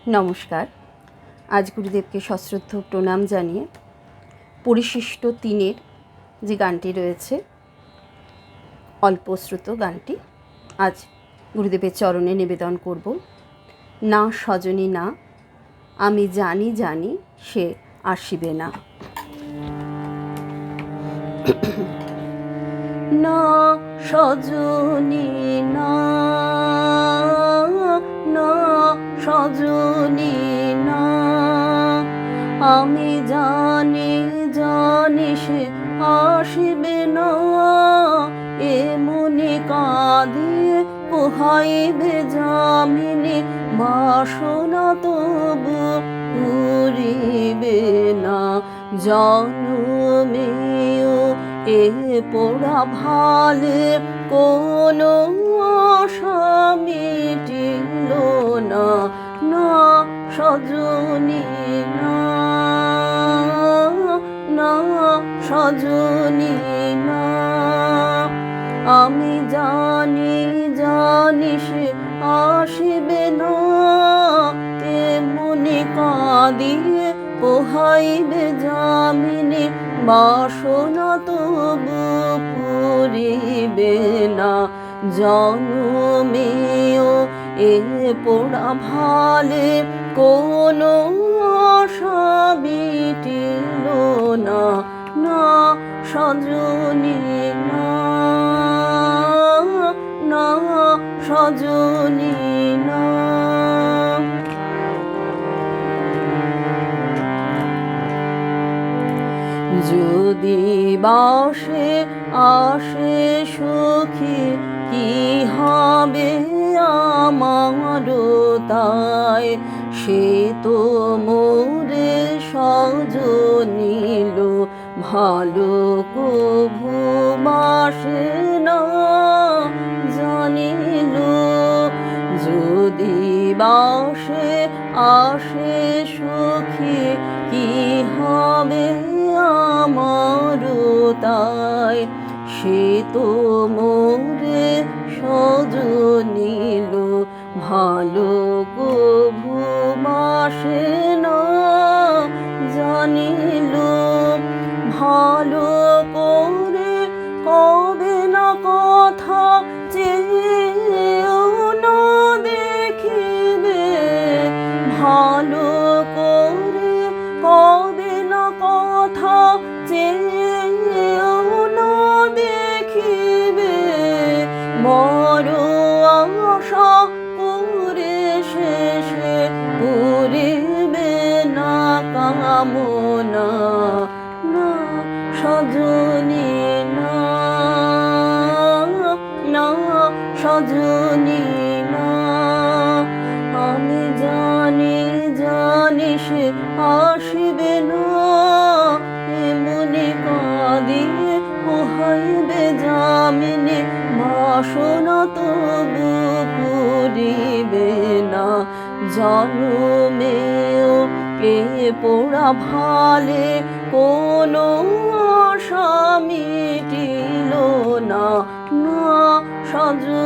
নমস্কার। আজ গুরুদেবকে সশ্রদ্ধ প্রণাম জানিয়ে পরিশিষ্ট তিনের যে গানটি রয়েছে, অল্পশ্রুত গানটি আজ গুরুদেবের চরণে নিবেদন করব। না সজনী না, আমি জানি জানি সে আসিবে না। না সজনী না, না সজনী না, আমি জানি জানি সে আসিবে না। এমনি কাঁদিয়ে পোহাইবে যামিনী, বাসনা তবু পুরিবে না। জনমেও এ পোড়া ভালে কোনো আশা মিটিল না। না সজনী না, না সজনী না, আমি জানি জানি সে আসিবে না। এমনি কাঁদিয়ে পোহাইবে যামিনী, বাসনা তবু পুরিবে না। জনমেও এ পোড়া ভালে কোনো আশা মিটিল না। না সজনী না, না সজনী না। যদি বাসে আসে সুখী, কি হবে আমার তাই? সে তো মোরে সজনীল ভালো কভু বাসে না জানিল। যদি বাসে আসে সুখী, কি হবে আমার তাই? সে তো মোরে সজনীল ভালো কভু বাসে না জানিল। ভালো করে কবে না কথা চেয়েও না দেখিবে, ভালো করে কবে না কথা চেয়েও না দেখিবে। বড় আশা করে শেষে পুরিবে না কামনা। না সজনী না, না সজনী না, আমি জানি জানি সে আসিবে না। এমনি কাঁদিয়ে পোহাইবে যামিনী, বাসনা তবু পুরিবে না। জনমেও এ পোড়া ভালে কোনো আশা মিটিল না। না সজনী